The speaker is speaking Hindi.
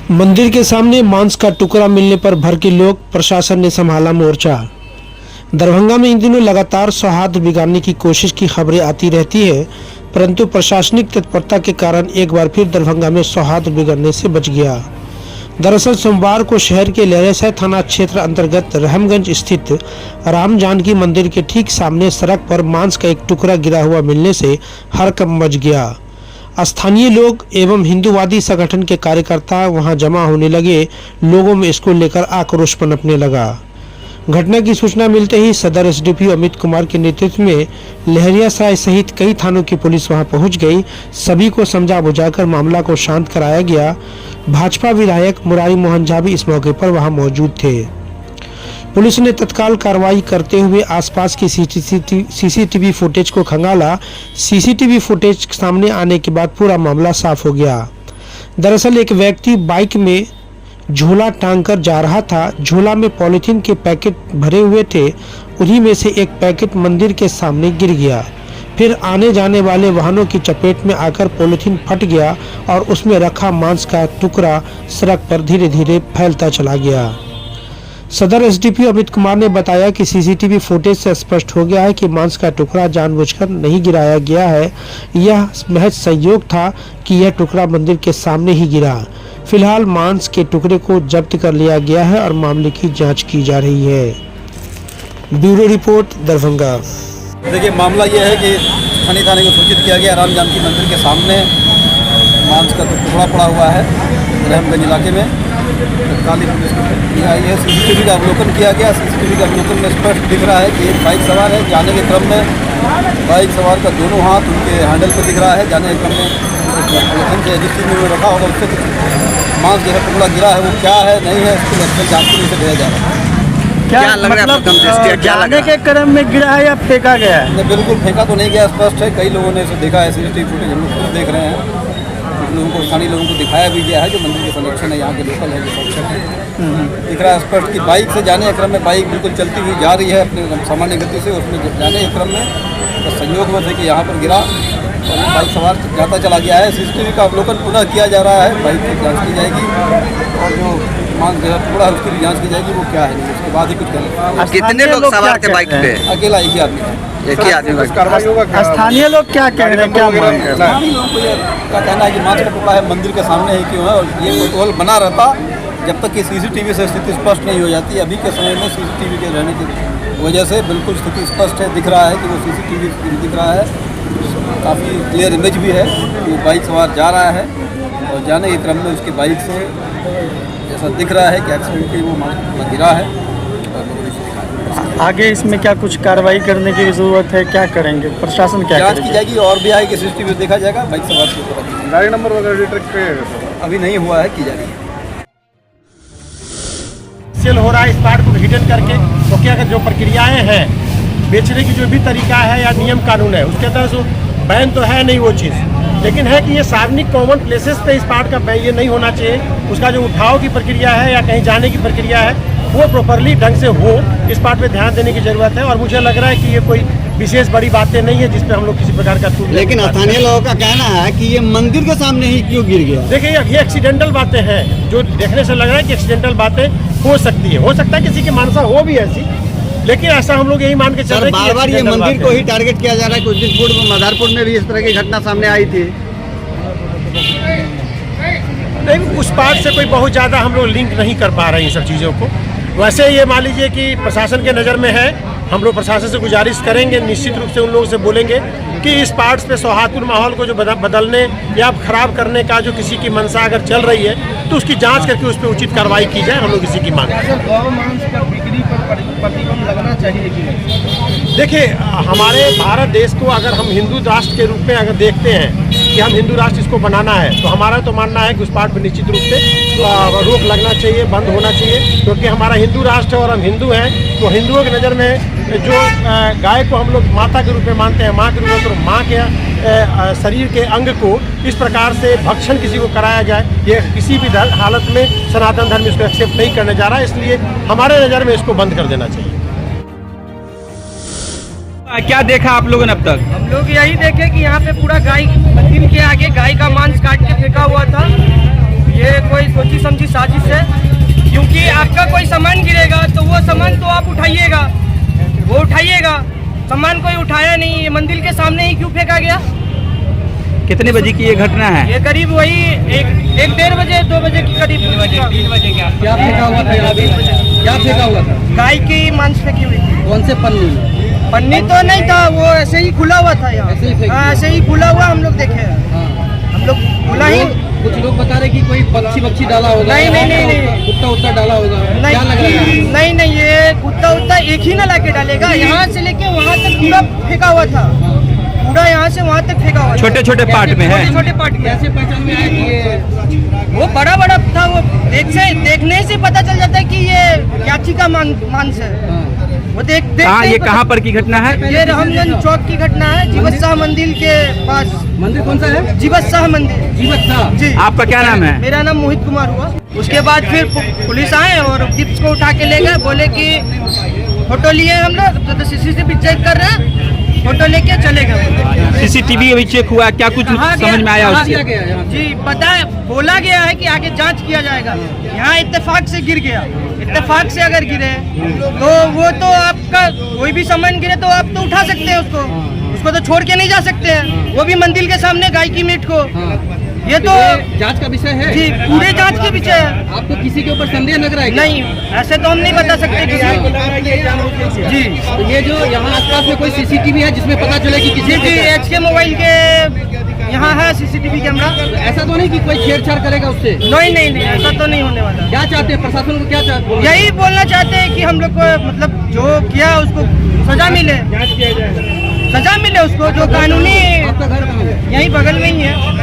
मंदिर के सामने मांस का टुकड़ा मिलने पर भड़के लोग, प्रशासन ने संभाला मोर्चा। दरभंगा में इन दिनों लगातार सौहार्द बिगाड़ने की कोशिश की खबरें आती रहती है, परंतु प्रशासनिक तत्परता के कारण एक बार फिर दरभंगा में सौहार्द बिगड़ने से बच गया। दरअसल सोमवार को शहर के लहरासराय थाना क्षेत्र अंतर्गत रहमगंज स्थित राम जानकी मंदिर के ठीक सामने सड़क पर मांस का एक टुकड़ा गिरा हुआ मिलने से हड़कंप मच गया। स्थानीय लोग एवं हिंदूवादी संगठन के कार्यकर्ता वहां जमा होने लगे। लोगों में इसको लेकर आक्रोश पनपने लगा। घटना की सूचना मिलते ही सदर एसडीपीओ अमित कुमार के नेतृत्व में लहरियासराय सहित कई थानों की पुलिस वहां पहुंच गई। सभी को समझा बुझाकर मामला को शांत कराया गया। भाजपा विधायक मुरारी मोहन झा भी इस मौके पर वहां मौजूद थे। पुलिस ने तत्काल कार्रवाई करते हुए आसपास की सीसीटीवी फुटेज को खंगाला। सीसीटीवी फुटेज सामने आने के बाद पूरा मामला साफ हो गया। दरअसल एक व्यक्ति बाइक में झोला टांगकर जा रहा था। झोला में पॉलीथीन के पैकेट भरे हुए थे। उन्हीं में से एक पैकेट मंदिर के सामने गिर गया। फिर आने जाने वाले वाहनों की चपेट में आकर पॉलीथीन फट गया और उसमें रखा मांस का टुकड़ा सड़क पर धीरे धीरे फैलता चला गया। सदर एसडीपीओ अमित कुमार ने बताया कि सीसीटीवी फुटेज से स्पष्ट हो गया है कि मांस का टुकड़ा जानबूझकर नहीं गिराया गया है। यह महज संयोग था कि यह टुकड़ा मंदिर के सामने ही गिरा। फिलहाल मांस के टुकड़े को जब्त कर लिया गया है और मामले की जांच की जा रही है। Bureau report, Darbhanga. देखिए, मामला यह है कि स्थानीय थाने को सूचित किया गया राम जानकी मंदिर के सामने मांस का टुकड़ा पड़ा हुआ है रहमगंज इलाके में। काली पुलिस की आई है। सीसीटीवी का अवलोकन किया गया। सीसीटीवी के अवलोकन में स्पष्ट दिख रहा है कि एक बाइक सवार है। जाने के क्रम में बाइक सवार का दोनों हाथ उनके हैंडल पर दिख रहा है। जाने के क्रम में से जिस चीज़ में रखा होगा उससे कुछ मांस जैसा टुकड़ा गिरा है, वो क्या है नहीं है इसकी एक्चुअल जाँच के लिए भेजा जा रहा है। क्या मतलब जाने के क्रम में गिरा है या फेंका गया है? नहीं, बिल्कुल फेंका तो नहीं गया, स्पष्ट है। कई लोगों ने इसे देखा है। सीसीटीवी फुटेज हम लोग खुद देख रहे हैं। कुछ लोगों को, स्थानीय लोगों को दिखाया भी गया है जो मंदिर के संरक्षण है, यहाँ के लोकल है, जो संरक्षक है। दिख रहा है स्पष्ट कि बाइक से जाने के क्रम में बाइक बिल्कुल चलती हुई जा रही है अपने सामान्य गति से। उसमें जाने के क्रम में तो संयोग में थे कि यहाँ पर गिरा और बाइक सवार जाता चला गया है। सीसीटीवी का अवलोकन पुनः किया जा रहा है। बाइक की जाँच की जाएगी और जो मांस जैसा टुकड़ा है उसकी भी जाँच की जाएगी वो क्या है, उसके बाद ही कुछ करेंगे। कितने लोग सवार थे बाइक पे? अकेला एक ही आदमी है। एक ही आदमी। स्थानीय लोग क्या कह रहे हैं, क्या मांग रहे हैं? स्थानीय लोगों को क्या कहना है कि मांस का टुकड़ा है मंदिर के सामने ही क्यों है, और ये कोतूहल बना रहता जब तक कि सीसीटीवी से स्थिति स्पष्ट नहीं हो जाती। अभी के समय में सीसीटीवी के रहने की वजह से बिल्कुल स्थिति स्पष्ट है। दिख रहा है कि वो सीसीटीवी दिख रहा है, काफ़ी क्लियर इमेज भी है कि वो बाइक सवार जा रहा है और जाने के क्रम में उसकी बाइक से ऐसा दिख रहा है कि एक्सीडेंट की वो मांस गिरा है। आगे इसमें क्या कुछ कार्रवाई करने की जरूरत है? क्या करेंगे प्रशासन? क्या जांच की जाएगी और भी आएगी, सीसीटीवी देखा जाएगा। बाइक सवार के ऊपर गाड़ी नंबर वगैरह ट्रक पे अभी नहीं हुआ है, की जा रही है। सेल हो रहा है इस पार्ट को हिडन करके, तो क्या जो प्रक्रियाएं हैं बेचने की, जो भी तरीका है या नियम कानून है, उसके तहत बैन तो है नहीं वो चीज़, लेकिन है कि ये सार्वजनिक कॉमन प्लेसेस पे इस पार्ट का बैन ये नहीं होना चाहिए। उसका जो उठाव की प्रक्रिया है या कहीं जाने की प्रक्रिया है वो प्रॉपरली ढंग से हो, इस बात पे ध्यान देने की जरूरत है। और मुझे लग रहा है कि ये कोई विशेष बड़ी बातें नहीं है जिसपे हम लोग किसी प्रकार का टूट। लेकिन स्थानीय लोगों का कहना है कि ये मंदिर के सामने ही क्यों गिर गया? देखिए, ये एक्सीडेंटल बातें हैं, जो देखने से लग रहा है कि एक्सीडेंटल बातें हो सकती है। हो सकता है किसी की मानसा हो भी ऐसी, लेकिन ऐसा हम लोग यही मान के चल रहे हैं। बार बार ये मंदिर को ही टारगेट किया जा रहा है। कुछ दिन पूर्व मदारपुर में भी इस तरह की घटना सामने आई थी। नहीं, उस पार्ट से कोई बहुत ज़्यादा हम लोग लिंक नहीं कर पा रहे हैं इन सब चीज़ों को। वैसे ये मान लीजिए कि प्रशासन के नज़र में है। हम लोग प्रशासन से गुजारिश करेंगे, निश्चित रूप से उन लोगों से बोलेंगे कि इस पार्ट्स पे सौहार्दपूर्ण माहौल को जो बदलने या खराब करने का जो किसी की मंशा अगर चल रही है तो उसकी जांच करके उस पर उचित कार्रवाई की जाए। हम लोग इसी की मांग करते हैं। लगना चाहिए कि नहीं? देखिए, हमारे भारत देश को अगर हम हिंदू राष्ट्र के रूप में अगर देखते हैं कि हम हिंदू राष्ट्र इसको बनाना है, तो हमारा तो मानना है कि उस पार्ट पर निश्चित रूप से रोक लगना चाहिए, बंद होना चाहिए। क्योंकि हमारा हिंदू राष्ट्र है और हम हिंदू हैं, तो हिंदुओं की नज़र में जो गाय को हम लोग माता के रूप में मानते हैं, माँ के रूप में, तो माँ के शरीर के अंग को इस प्रकार से भक्षण किसी को कराया जाए, ये किसी भी हालत में सनातन धर्म इसको एक्सेप्ट नहीं करने जा रहा है। इसलिए हमारे नज़र में इसको बंद कर देना चाहिए। क्या देखा आप लोगों ने अब तक? हम लोग यही देखे कि यहाँ पे पूरा गाय मंदिर के आगे गाय का मांस काट के फेंका हुआ था। ये कोई सोची समझी साजिश है, क्योंकि आपका कोई सामान गिरेगा तो वो सामान तो आप उठाइएगा, वो उठाइएगा, सामान कोई उठाया नहीं, ये मंदिर के सामने ही क्यों फेंका गया? कितने बजे की ये घटना है? ये करीब वही एक 1:30 बजे 2 बजे के करीब 3 बजे क्या फेंका हुआ था यहाँ पे? क्या फेंका हुआ था? गाय की मांस फेंकी हुई थी। कौन से पन्नी में? पन्नी तो नहीं था, वो ऐसे ही खुला हुआ था यहाँ। ऐसे ही फेंक हाँ, ऐसे ही खुला हुआ हम लोग देखे हैं। हाँ। हम लोग खुला ही कुछ लोग बता रहे कि कोई पक्षी डाला होगा, नहीं, नहीं, नहीं, नहीं। कुत्ता उत्ता डाला होगा, क्या लग रहा है? नहीं नहीं, ये कुत्ता उत्ता एक ही ना लाके डालेगा, यहाँ से लेके वहाँ तक पूरा फेंका हुआ था, पूरा यहाँ से वहाँ तक फेंका हुआ था। छोटे छोटे पार्ट में है। छोटे पार्ट में। कैसे पहचान में आया कि ये वो बड़ा बड़ा था, वो देखने से पता चल जाता है कि ये याची का मांस है। वो कहाँ, ये कहाँ पर की घटना है? ये रामगंज चौक की घटना है, जीवत शाह मंदिर के पास। मंदिर कौन सा है? जीवत शाह मंदिर। जीवत शाह जी। आपका क्या नाम है? मेरा नाम मोहित कुमार हुआ। उसके बाद फिर पुलिस आए और गिफ्ट को उठा के ले गए, बोले कि फोटो लिए हम लोग, तो सीसीटीवी चेक कर रहे हैं, फोटो लेके चले गए। सीसीटीवी अभी चेक हुआ, क्या कुछ समझ में आया उससे? जी पता है, बोला गया है कि आगे जांच किया जाएगा। यहाँ इत्तेफाक से गिर गया, इत्तेफाक से अगर गिरे तो वो तो आपका कोई भी सामान गिरे तो आप तो उठा सकते हैं उसको तो छोड़ के नहीं जा सकते हैं, वो भी मंदिर के सामने गाय की मीट को। ये तो जांच का विषय है जी, पूरे जांच के विषय है। आपको किसी के ऊपर संदेह लग रहा है? नहीं, ऐसे तो हम नहीं बता सकते किसी। जी तो ये जो यहाँ आसपास में कोई सीसीटीवी है जिसमें पता चले कि किसी जी HK मोबाइल के यहाँ है सीसीटीवी कैमरा। ऐसा तो नहीं कि कोई छेड़छाड़ करेगा उससे? नहीं नहीं नहीं, ऐसा तो नहीं होने वाला। क्या चाहते हैं प्रशासन को, क्या चाहते हैं? यही बोलना चाहते हैं कि हम लोग को मतलब जो किया उसको सजा मिले, सजा मिले उसको, जो कानूनी। आपका घर कहाँ है? यहीं बगल में ही है।